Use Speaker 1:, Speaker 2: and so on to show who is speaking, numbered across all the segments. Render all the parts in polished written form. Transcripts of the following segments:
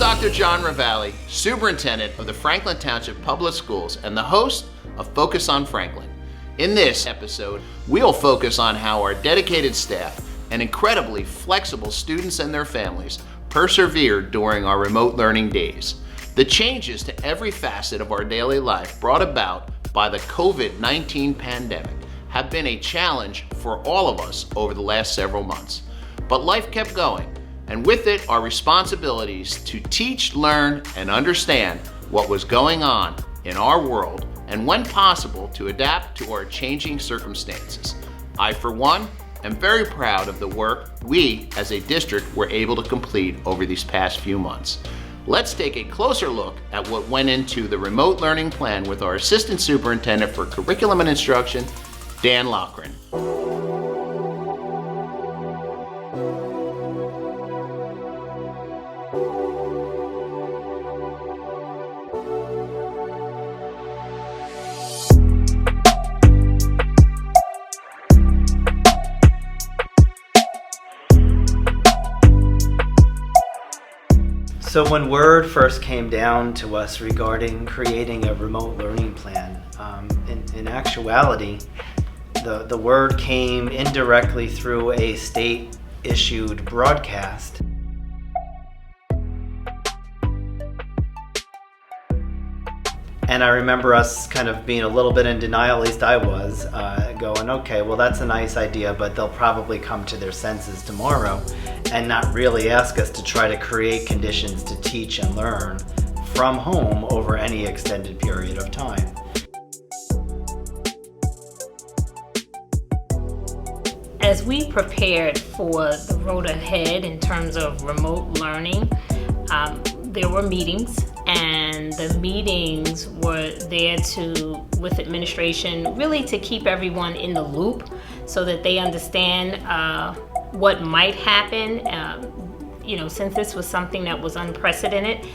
Speaker 1: Dr. John Ravalli, Superintendent of the Franklin Township Public Schools and the host of Focus on Franklin. In this episode, we'll focus on how our dedicated staff and incredibly flexible students and their families persevered during our remote learning days. The changes to every facet of our daily life brought about by the COVID-19 pandemic have been a challenge for all of us over the last several months. But life kept going, and with it, our responsibilities to teach, learn, and understand what was going on in our world, and when possible, to adapt to our changing circumstances. I, for one, am very proud of the work we, as a district, were able to complete over these past few months. Let's take a closer look at what went into the remote learning plan with our Assistant Superintendent for Curriculum and Instruction, Dan Loughran.
Speaker 2: So when word first came down to us regarding creating a remote learning plan, in actuality, the word came indirectly through a state-issued broadcast. And I remember us kind of being a little bit in denial, at least I was, going, okay, well that's a nice idea, but they'll probably come to their senses tomorrow and not really ask us to try to create conditions to teach and learn from home over any extended period of time.
Speaker 3: As we prepared for the road ahead in terms of remote learning, there were meetings, and the meetings were there with administration, really to keep everyone in the loop so that they understand what might happen. Since this was something that was unprecedented,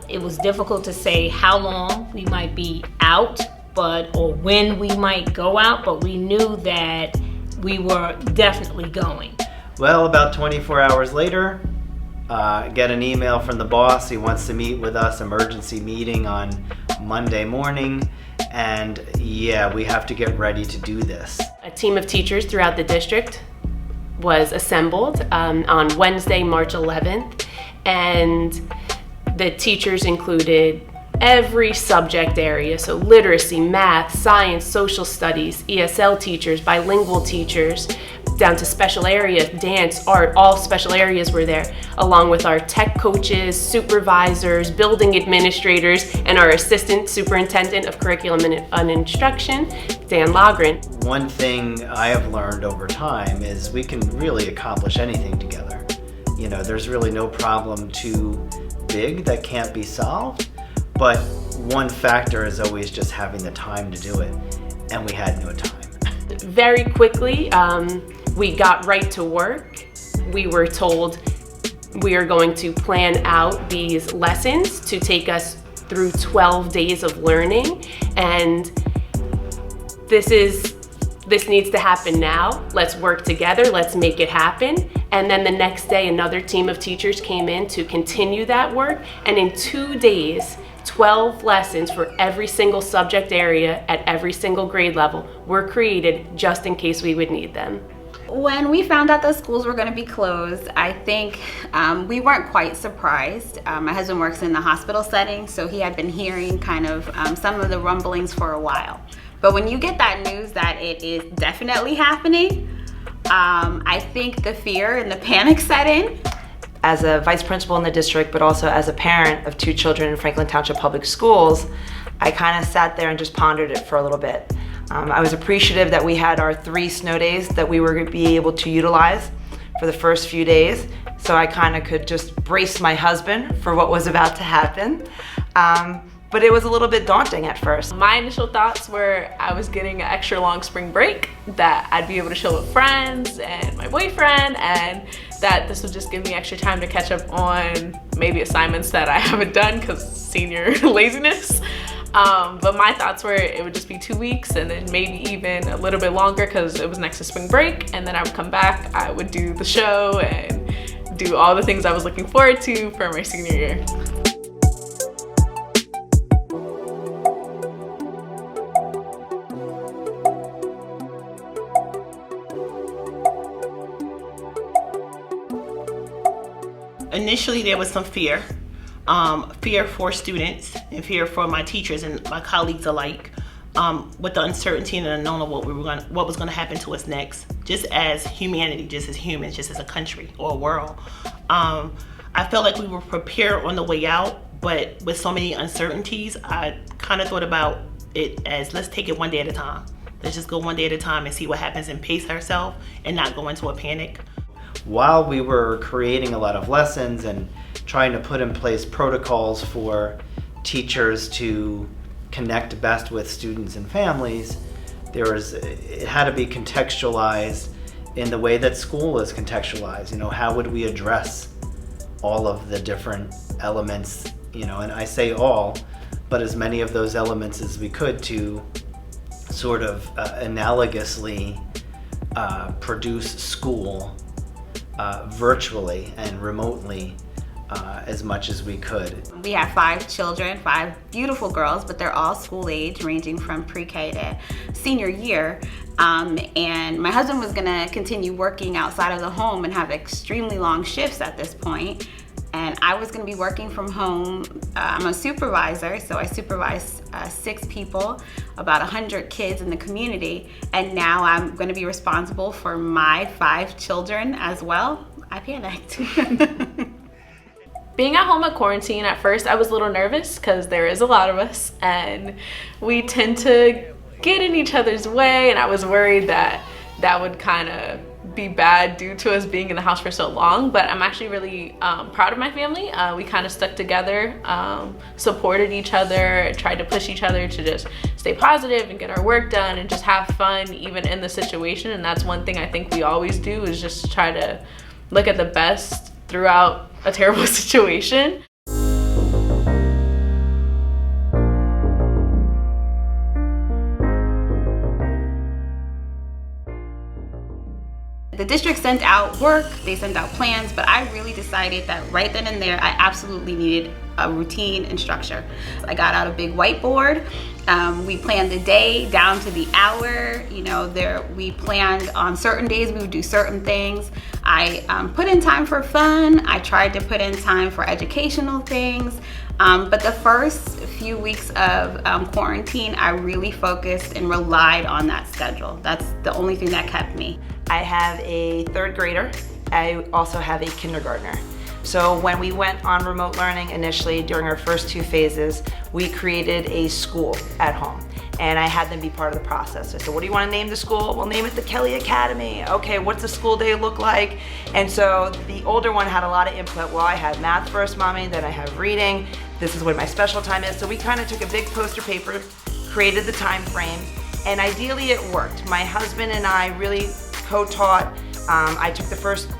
Speaker 3: it was difficult to say how long we might be out, or when we might go out, but we knew that we were definitely going.
Speaker 2: Well, about 24 hours later, get an email from the boss. He wants to meet with us, emergency meeting on Monday morning, and yeah, we have to get ready to do this.
Speaker 4: A team of teachers throughout the district was assembled on Wednesday, March 11th, and the teachers included every subject area, so literacy, math, science, social studies, ESL teachers, bilingual teachers, down to special areas, dance, art, all special areas were there, along with our tech coaches, supervisors, building administrators, and our Assistant Superintendent of Curriculum and Instruction, Dan Loughran.
Speaker 2: One thing I have learned over time is we can really accomplish anything together. There's really no problem too big that can't be solved, but one factor is always just having the time to do it, and we had no time.
Speaker 4: Very quickly, we got right to work. We were told we are going to plan out these lessons to take us through 12 days of learning, and this needs to happen now. Let's work together, let's make it happen. And then the next day, another team of teachers came in to continue that work, and in 2 days, 12 lessons for every single subject area at every single grade level were created just in case we would need them.
Speaker 5: When we found out the schools were going to be closed, I think we weren't quite surprised. My husband works in the hospital setting, so he had been hearing kind of some of the rumblings for a while. But when you get that news that it is definitely happening, I think the fear and the panic set in.
Speaker 6: As a vice principal in the district, but also as a parent of 2 children in Franklin Township Public Schools, I kind of sat there and just pondered it for a little bit. I was appreciative that we had our 3 snow days that we were going to be able to utilize for the first few days, so I kind of could just brace my husband for what was about to happen. But it was a little bit daunting at first.
Speaker 7: My initial thoughts were I was getting an extra long spring break, that I'd be able to chill with friends and my boyfriend, and that this would just give me extra time to catch up on maybe assignments that I haven't done because senior laziness. But my thoughts were it would just be 2 weeks and then maybe even a little bit longer because it was next to spring break, and then I would come back, I would do the show and do all the things I was looking forward to for my senior year.
Speaker 8: Initially, there was some fear for students and fear for my teachers and my colleagues alike, with the uncertainty and the unknown of what was going to happen to us next, just as humanity, just as humans, just as a country or a world. I felt like we were prepared on the way out, but with so many uncertainties, I kind of thought about it as, let's take it one day at a time. Let's just go one day at a time and see what happens and pace ourselves and not go into a panic.
Speaker 2: While we were creating a lot of lessons and trying to put in place protocols for teachers to connect best with students and families, it had to be contextualized in the way that school is contextualized. You know, how would we address all of the different elements, you know, and I say all, but as many of those elements as we could to sort of analogously produce school virtually and remotely as much as we could.
Speaker 5: We have 5 children, 5 beautiful girls, but they're all school age, ranging from pre-K to senior year. And my husband was gonna continue working outside of the home and have extremely long shifts at this point. And I was gonna be working from home. I'm a supervisor, so I supervise 6 people, about 100 kids in the community. And now I'm gonna be responsible for my 5 children as well. I panicked.
Speaker 7: Being at home at quarantine, at first I was a little nervous because there is a lot of us and we tend to get in each other's way, and I was worried that that would kind of be bad due to us being in the house for so long. But I'm actually really proud of my family. We kind of stuck together, supported each other, tried to push each other to just stay positive and get our work done and just have fun even in the situation. And that's one thing I think we always do, is just try to look at the best throughout a terrible situation.
Speaker 5: The district sent out work, they sent out plans, but I really decided that right then and there, I absolutely needed a routine and structure. I got out a big whiteboard. We planned the day down to the hour. You know, we planned on certain days we would do certain things. I put in time for fun. I tried to put in time for educational things. But the first few weeks of quarantine, I really focused and relied on that schedule. That's the only thing that kept me.
Speaker 6: I have a 3rd grader. I also have a kindergartner. So when we went on remote learning initially during our first 2 phases, we created a school at home. And I had them be part of the process. I said, what do you want to name the school? We'll name it the Kelly Academy. Okay, what's the school day look like? And so the older one had a lot of input. Well, I had math first, mommy, then I have reading. This is what my special time is. So we kind of took a big poster paper, created the time frame, and ideally it worked. My husband and I really co-taught. I took the first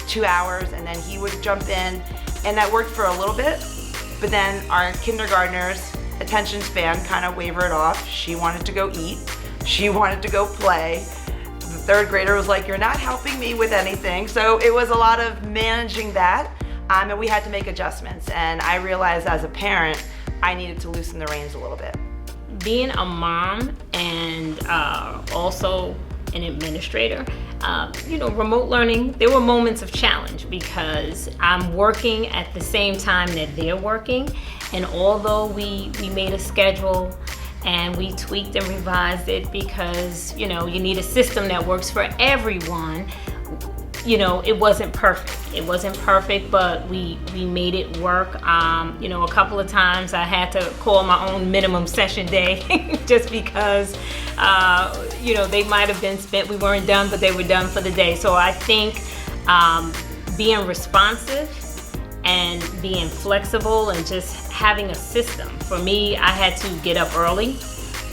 Speaker 6: 2 hours and then he would jump in, and that worked for a little bit. But then our kindergartner's attention span kind of wavered off. She wanted to go eat. She wanted to go play. The 3rd grader was like, you're not helping me with anything. So it was a lot of managing that, and we had to make adjustments. And I realized as a parent, I needed to loosen the reins a little bit.
Speaker 3: Being a mom and also an administrator, you know, remote learning, there were moments of challenge because I'm working at the same time that they're working. And although we made a schedule and we tweaked and revised it because, you know, you need a system that works for everyone, you know, it wasn't perfect. It wasn't perfect, but we made it work. You know, a couple of times I had to call my own minimum session day just because, you know, they might have been spent, we weren't done, but they were done for the day. So I think being responsive and being flexible and just having a system. For me, I had to get up early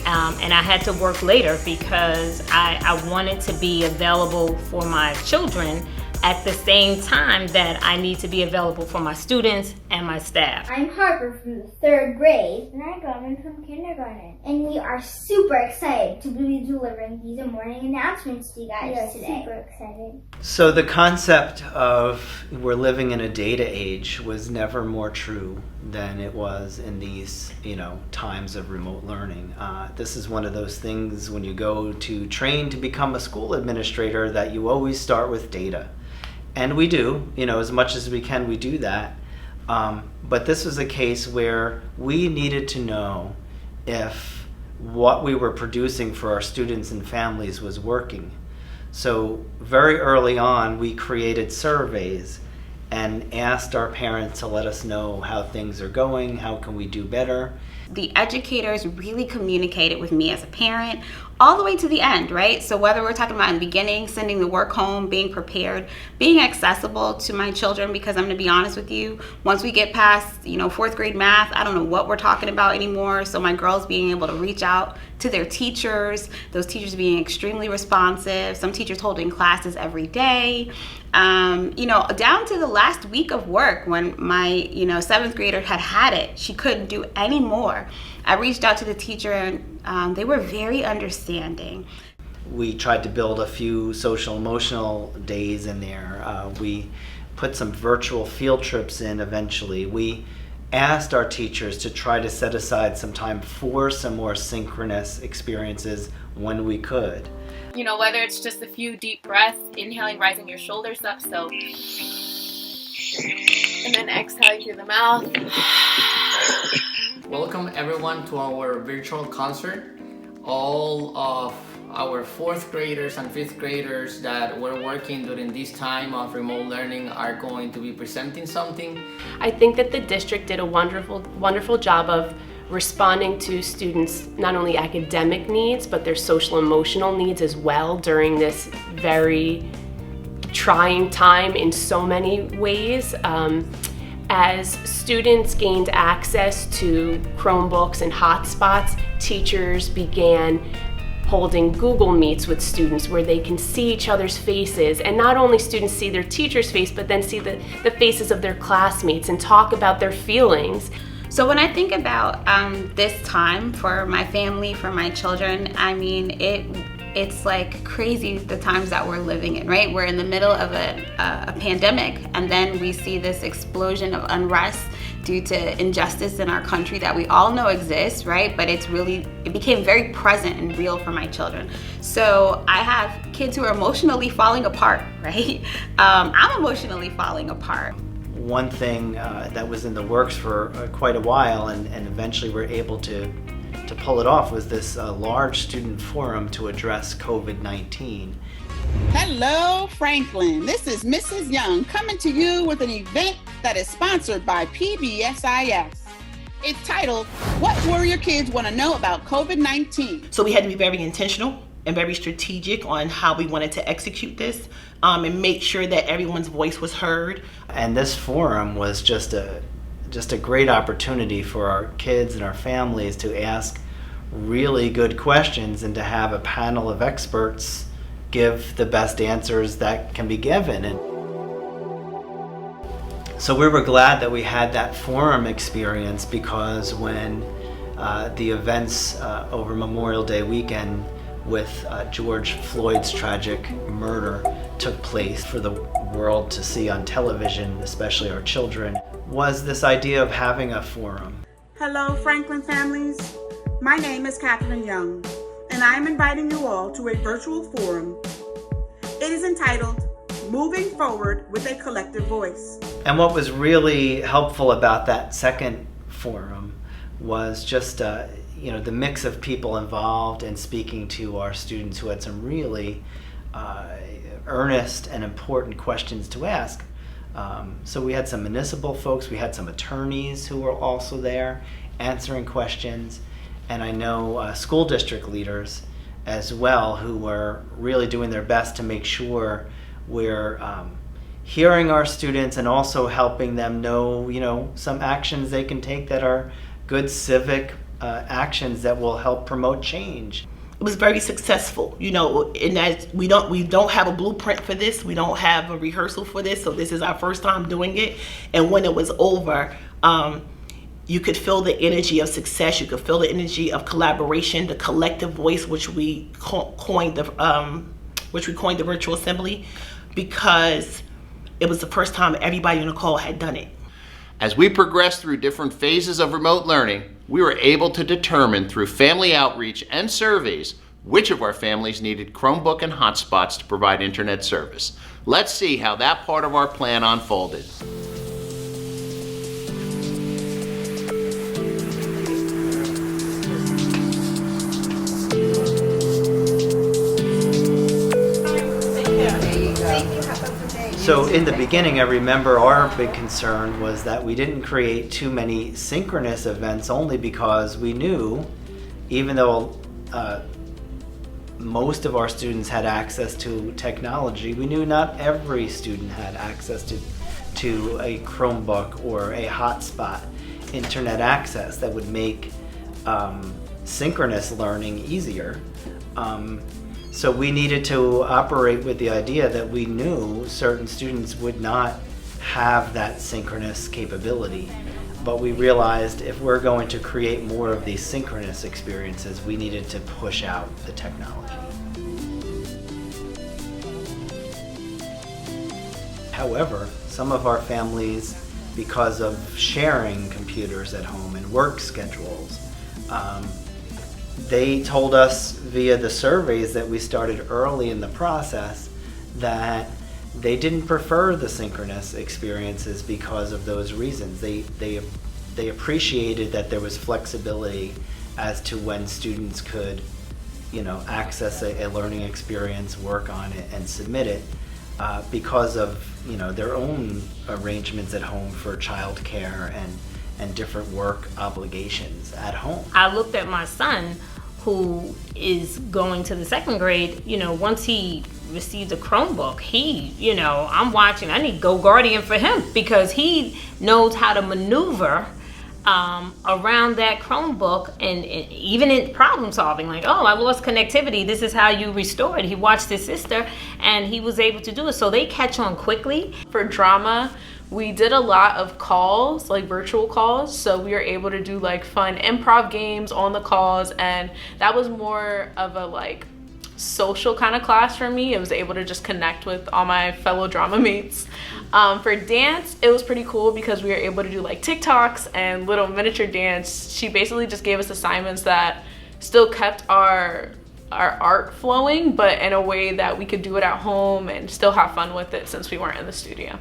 Speaker 3: and I had to work later because I wanted to be available for my children at the same time that I need to be available for my students and my staff.
Speaker 9: I'm Harper from the 3rd grade. And I'm Gavin from kindergarten. And we are super excited to be delivering these morning announcements to you guys today. Super excited.
Speaker 2: So the concept of we're living in a data age was never more true than it was in these, times of remote learning. This is one of those things when you go to train to become a school administrator that you always start with data. And we do, as much as we can, we do that. But this was a case where we needed to know if what we were producing for our students and families was working. So very early on, we created surveys and asked our parents to let us know how things are going, how can we do better.
Speaker 5: The educators really communicated with me as a parent all the way to the end, right? So whether we're talking about in the beginning, sending the work home, being prepared, being accessible to my children, because I'm gonna be honest with you, once we get past, 4th grade math, I don't know what we're talking about anymore. So my girls being able to reach out to their teachers, those teachers being extremely responsive, some teachers holding classes every day, down to the last week of work when my, 7th grader had it. She couldn't do any more. I reached out to the teacher and they were very understanding.
Speaker 2: We tried to build a few social emotional days in there. We put some virtual field trips in eventually. We asked our teachers to try to set aside some time for some more synchronous experiences when we could.
Speaker 10: Whether it's just a few deep breaths, inhaling, rising your shoulders up, so. And then exhaling through the mouth.
Speaker 11: Welcome everyone to our virtual concert. All of our 4th graders and 5th graders that were working during this time of remote learning are going to be presenting something.
Speaker 4: I think that the district did a wonderful job of responding to students' not only academic needs, but their social emotional needs as well during this very trying time in so many ways. As students gained access to Chromebooks and hotspots, teachers began holding Google Meets with students where they can see each other's faces, and not only students see their teacher's face, but then see the faces of their classmates and talk about their feelings.
Speaker 5: So when I think about this time for my family, for my children, it's like crazy the times that we're living in, right? We're in the middle of a pandemic, and then we see this explosion of unrest due to injustice in our country that we all know exists, right? But it became very present and real for my children. So I have kids who are emotionally falling apart, right? I'm emotionally falling apart.
Speaker 2: One thing that was in the works for quite a while and eventually we're able to pull it off was this large student forum to address COVID-19.
Speaker 12: Hello, Franklin. This is Mrs. Young coming to you with an event that is sponsored by PBSIS. It's titled, What Warrior Kids Want to Know About COVID-19?
Speaker 8: So we had to be very intentional and very strategic on how we wanted to execute this and make sure that everyone's voice was heard.
Speaker 2: And this forum was just a great opportunity for our kids and our families to ask really good questions and to have a panel of experts give the best answers that can be given. And so we were glad that we had that forum experience, because when the events over Memorial Day weekend with George Floyd's tragic murder took place for the world to see on television, especially our children, was this idea of having a forum.
Speaker 12: Hello, Franklin families. My name is Catherine Young, and I am inviting you all to a virtual forum. It is entitled, Moving Forward with a Collective Voice.
Speaker 2: And what was really helpful about that second forum was just the mix of people involved in speaking to our students who had some really earnest and important questions to ask. So we had some municipal folks, we had some attorneys who were also there answering questions, and I know school district leaders as well who were really doing their best to make sure we're hearing our students and also helping them know, some actions they can take that are good civic actions that will help promote change.
Speaker 8: it was very successful, you know, in that we don't have a blueprint for this. We don't have a rehearsal for this. So this is our first time doing it. And when it was over, you could feel the energy of success. You could feel the energy of collaboration, the collective voice, which we coined the virtual assembly, because it was the first time everybody on the call had done it.
Speaker 1: As we progressed through different phases of remote learning, we were able to determine through family outreach and surveys which of our families needed Chromebook and hotspots to provide internet service. Let's see how that part of our plan unfolded.
Speaker 2: So in the beginning, I remember our big concern was that we didn't create too many synchronous events, only because we knew, even though most of our students had access to technology, we knew not every student had access to a Chromebook or a hotspot internet access that would make synchronous learning easier. So we needed to operate with the idea that we knew certain students would not have that synchronous capability. But we realized if we're going to create more of these synchronous experiences, we needed to push out the technology. However, some of our families, because of sharing computers at home and work schedules, they told us via the surveys that we started early in the process that they didn't prefer the synchronous experiences because of those reasons. They appreciated that there was flexibility as to when students could, you know, access a learning experience, work on it, and submit it because of, you know, their own arrangements at home for childcare and different work obligations at home.
Speaker 3: I looked at my son, who is going to the second grade. You know, once he received a Chromebook, I'm watching, I need Go Guardian for him, because he knows how to maneuver around that Chromebook, and even in problem solving, like, oh, I lost connectivity, this is how you restore it. He watched his sister and he was able to do it. So they catch on quickly.
Speaker 7: For drama, we did a lot of calls, like virtual calls, so we were able to do like fun improv games on the calls, and that was more of a like social kind of class for me. I was able to just connect with all my fellow drama mates. For dance, it was pretty cool because we were able to do like TikToks and little miniature dance. She basically just gave us assignments that still kept our art flowing, but in a way that we could do it at home and still have fun with it since we weren't in the studio.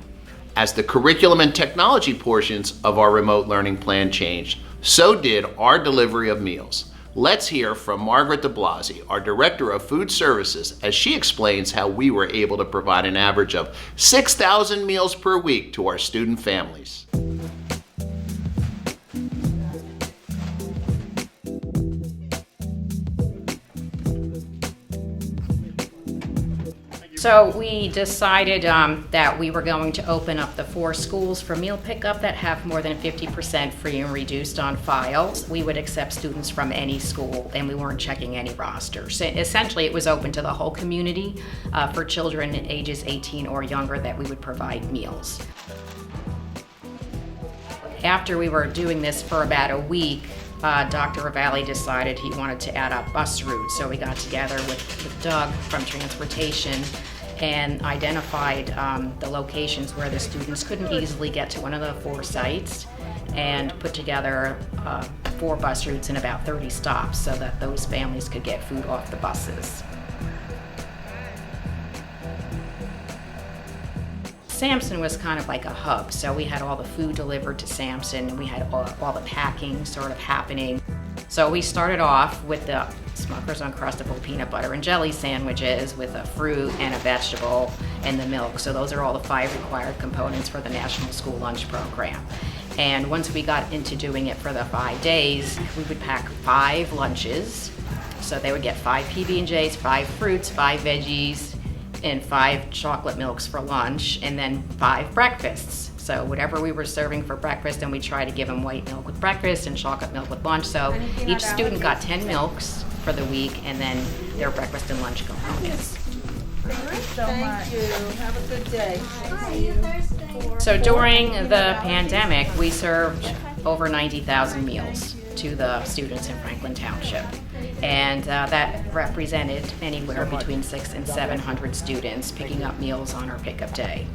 Speaker 1: As the curriculum and technology portions of our remote learning plan changed, so did our delivery of meals. Let's hear from Margaret de Blasi, our Director of Food Services, as she explains how we were able to provide an average of 6,000 meals per week to our student families.
Speaker 13: So we decided that we were going to open up the 4 schools for meal pickup that have more than 50% free and reduced on files. We would accept students from any school, and we weren't checking any rosters. So essentially, it was open to the whole community for children ages 18 or younger that we would provide meals. After we were doing this for about a week, Dr. Ravalli decided he wanted to add up bus routes. So we got together with Doug from Transportation and identified the locations where the students couldn't easily get to one of the 4 sites, and put together 4 bus routes and about 30 stops so that those families could get food off the buses. Sampson was kind of like a hub, so we had all the food delivered to Sampson, and we had all the packing sort of happening. So we started off with the Smucker's Uncrustable Peanut Butter and Jelly sandwiches with a fruit and a vegetable and the milk. So those are all the 5 required components for the National School Lunch Program. And once we got into doing it for the 5 days, we would pack 5 lunches. So they would get 5 PB&Js, 5 fruits, 5 veggies, and 5 chocolate milks for lunch, and then 5 breakfasts. So whatever we were serving for breakfast, and we try to give them white milk with breakfast and chocolate milk with lunch. So each student got 10 milks, for the week, and then their breakfast and lunch go home.
Speaker 14: Thank you. Have a good day.
Speaker 13: So during the pandemic, we served over 90,000 meals to the students in Franklin Township. And that represented anywhere between 600 and 700 students picking up meals on our pickup day.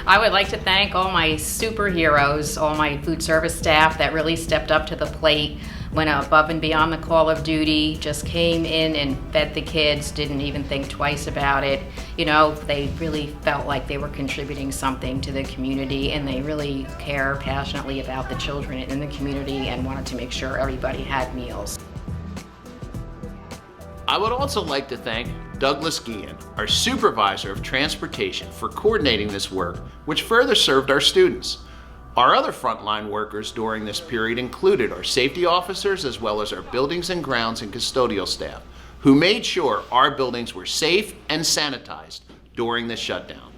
Speaker 13: I would like to thank all my superheroes, all my food service staff that really stepped up to the plate, went above and beyond the call of duty, just came in and fed the kids, didn't even think twice about it. You know, they really felt like they were contributing something to the community, and they really care passionately about the children in the community and wanted to make sure everybody had meals.
Speaker 1: I would also like to thank Douglas Guillen, our supervisor of transportation, for coordinating this work, which further served our students. Our other frontline workers during this period included our safety officers as well as our buildings and grounds and custodial staff, who made sure our buildings were safe and sanitized during the shutdown.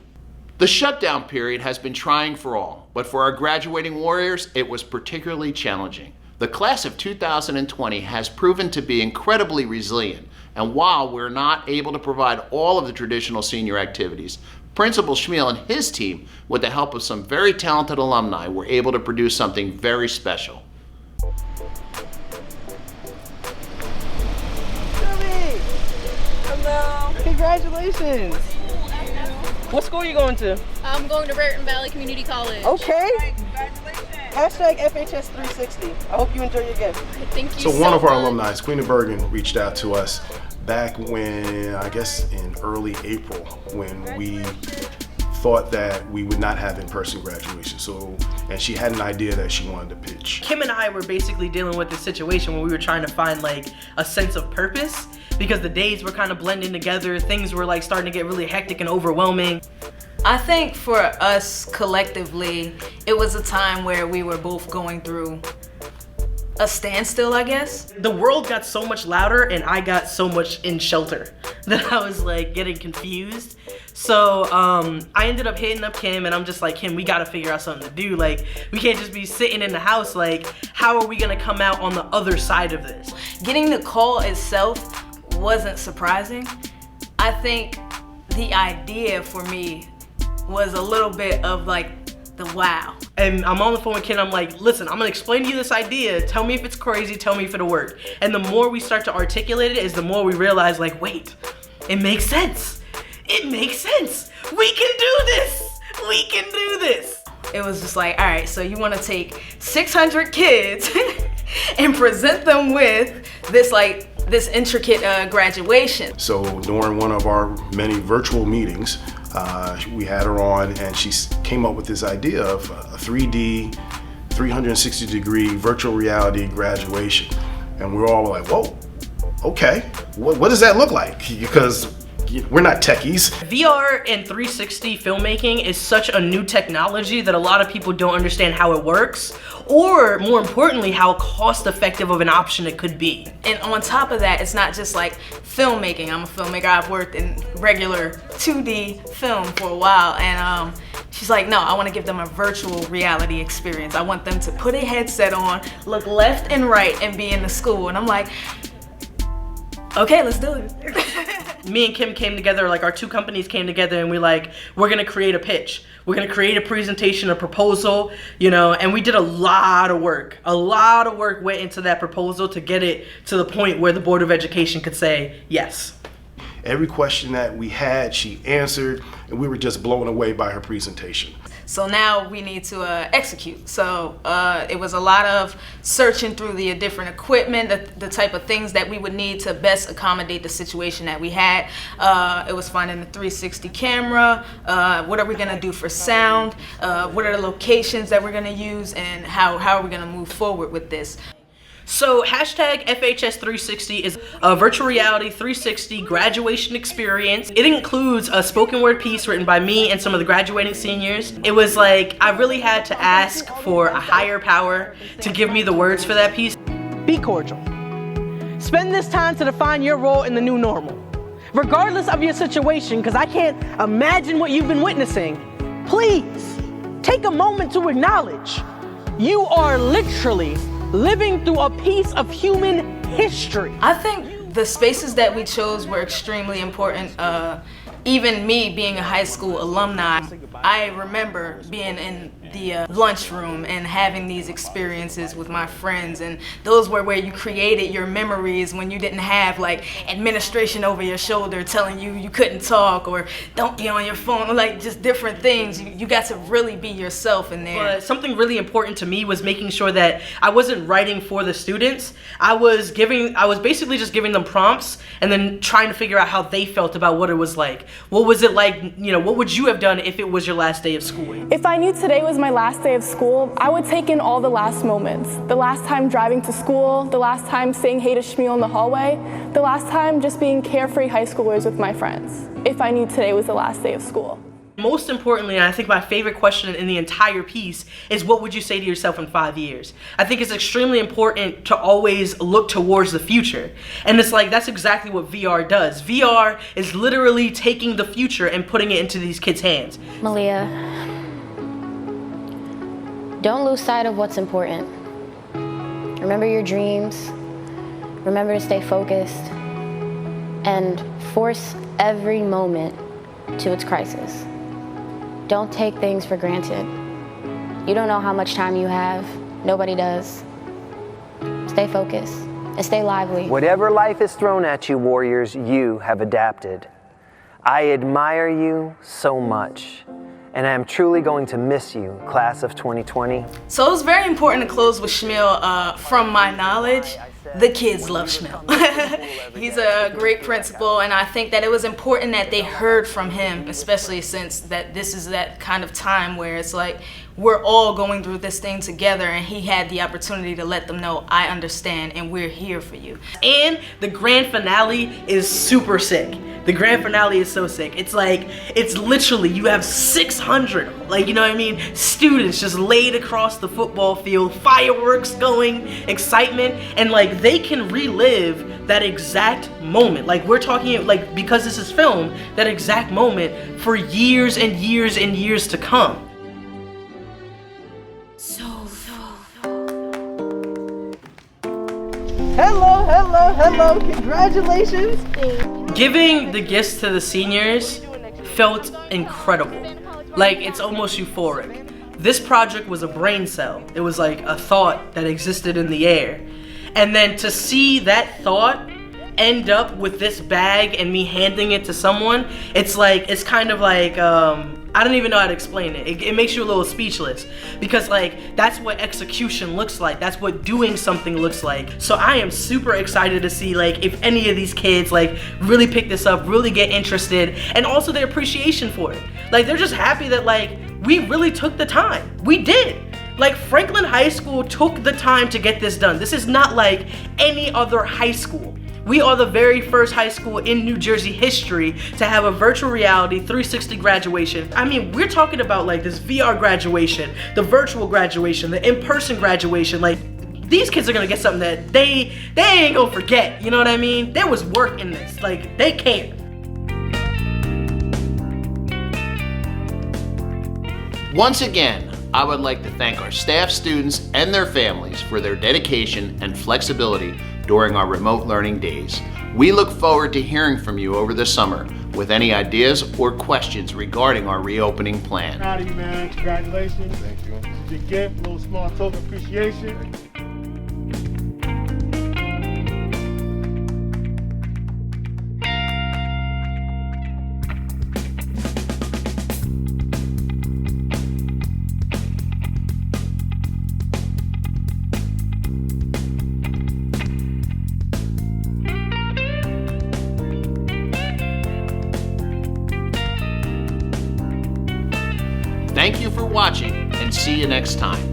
Speaker 1: The shutdown period has been trying for all, but for our graduating warriors, it was particularly challenging. The class of 2020 has proven to be incredibly resilient, and while we're not able to provide all of the traditional senior activities, Principal Schmiel and his team, with the help of some very talented alumni, were able to produce something very special.
Speaker 14: Hello. Congratulations. What school are you going to?
Speaker 10: I'm going to Raritan Valley Community College.
Speaker 14: Okay. Hashtag FHS 360. I hope you enjoy your gift.
Speaker 10: Thank you
Speaker 15: so one of our alumni, Queen of Bergen, reached out to us back when, I guess in early April, when we thought that we would not have in-person graduation. And she had an idea that she wanted to pitch.
Speaker 14: Kim and I were basically dealing with this situation where we were trying to find like a sense of purpose, because the days were kind of blending together. Things were like starting to get really hectic and overwhelming.
Speaker 16: I think for us collectively, it was a time where we were both going through a standstill, I guess.
Speaker 14: The world got so much louder and I got so much in shelter that I was like getting confused. So I ended up hitting up Kim, and I'm just like, Kim, we gotta figure out something to do. Like, we can't just be sitting in the house. Like, how are we gonna come out on the other side of this?
Speaker 16: Getting the call itself wasn't surprising. I think the idea for me was a little bit of like the wow.
Speaker 14: And I'm on the phone with Ken, I'm like, listen, I'm gonna explain to you this idea. Tell me if it's crazy, tell me if it'll work. And the more we start to articulate it is the more we realize like, wait, it makes sense. It makes sense. We can do this. We can do this.
Speaker 16: It was just like, all right, so you wanna take 600 kids and present them with this intricate graduation.
Speaker 15: So during one of our many virtual meetings, we had her on, and she came up with this idea of a 3D, 360-degree virtual reality graduation. And we're all like, whoa, okay, what does that look like? Because we're not techies.
Speaker 14: VR and 360 filmmaking is such a new technology that a lot of people don't understand how it works, or more importantly, how cost-effective of an option it could be.
Speaker 16: And on top of that, it's not just like filmmaking. I'm a filmmaker. I've worked in regular 2D film for a while, and she's like, no, I want to give them a virtual reality experience. I want them to put a headset on, look left and right, and be in the school. And I'm like, okay, let's do it.
Speaker 14: Me and Kim came together, like our two companies came together, and we're gonna create a pitch. We're gonna create a presentation, a proposal, and we did a lot of work. A lot of work went into that proposal to get it to the point where the Board of Education could say yes.
Speaker 15: Every question that we had, she answered, and we were just blown away by her presentation.
Speaker 16: So now we need to execute. So it was a lot of searching through the different equipment, the type of things that we would need to best accommodate the situation that we had. It was finding the 360 camera, what are we gonna do for sound, what are the locations that we're gonna use, and how are we gonna move forward with this.
Speaker 14: So hashtag FHS360 is a virtual reality 360 graduation experience. It includes a spoken word piece written by me and some of the graduating seniors. It was like, I really had to ask for a higher power to give me the words for that piece.
Speaker 17: Be cordial. Spend this time to define your role in the new normal. Regardless of your situation, because I can't imagine what you've been witnessing, please take a moment to acknowledge you are literally living through a piece of human history.
Speaker 16: I think The spaces that we chose were extremely important. Even me being a high school alumni, I remember being in the lunchroom and having these experiences with my friends, and those were where you created your memories when you didn't have like administration over your shoulder telling you couldn't talk or don't be on your phone, like just different things. You got to really be yourself in there.
Speaker 14: But something really important to me was making sure that I wasn't writing for the students. I was basically just giving them prompts and then trying to figure out how they felt about what it was like. What was it like, what would you have done if it was your last day of school?
Speaker 18: If I knew today was my last day of school, I would take in all the last moments. The last time driving to school, the last time saying hey to Shmuel in the hallway, the last time just being carefree high schoolers with my friends. If I knew today was the last day of school.
Speaker 14: Most importantly, and I think my favorite question in the entire piece is, what would you say to yourself in 5 years? I think it's extremely important to always look towards the future. And it's like, that's exactly what VR does. VR is literally taking the future and putting it into these kids' hands.
Speaker 19: Malia, don't lose sight of what's important. Remember your dreams. Remember to stay focused. And force every moment to its crisis. Don't take things for granted. You don't know how much time you have. Nobody does. Stay focused and stay lively.
Speaker 20: Whatever life has thrown at you, warriors, you have adapted. I admire you so much, and I am truly going to miss you, class of 2020.
Speaker 16: So it was very important to close with Shmuel. From my knowledge, the kids love Shmuel. He's a great principal, and I think that it was important that they heard from him, especially since that this is that kind of time where it's like we're all going through this thing together, and he had the opportunity to let them know, I understand and we're here for you.
Speaker 14: And the grand finale is super sick. The grand finale is so sick. It's like, it's literally, you have 600, students just laid across the football field, fireworks going, excitement, and like they can relive that exact moment. Like we're talking, like because this is film, that exact moment for years and years and years to come.
Speaker 17: Hello, congratulations.
Speaker 14: Giving the gifts to the seniors felt incredible. Like, it's almost euphoric. This project was a brain cell. It was like a thought that existed in the air. And then to see that thought end up with this bag and me handing it to someone, it's kind of like, I don't even know how to explain it. It makes you a little speechless because like that's what execution looks like. That's what doing something looks like. So I am super excited to see like if any of these kids like really pick this up, really get interested, and also their appreciation for it. Like they're just happy that like we really took the time. We did. Like Franklin High School took the time to get this done. This is not like any other high school. We are the very first high school in New Jersey history to have a virtual reality 360 graduation. I mean, we're talking about like this VR graduation, the virtual graduation, the in-person graduation. Like these kids are gonna get something that they ain't gonna forget, you know what I mean? There was work in this, like they cared.
Speaker 1: Once again, I would like to thank our staff, students, and their families for their dedication and flexibility during our remote learning days. We look forward to hearing from you over the summer with any ideas or questions regarding our reopening plan.
Speaker 21: Proud of you, man. Congratulations. Thank you. This is your gift, a little small token appreciation.
Speaker 1: Thank you for watching, and see you next time.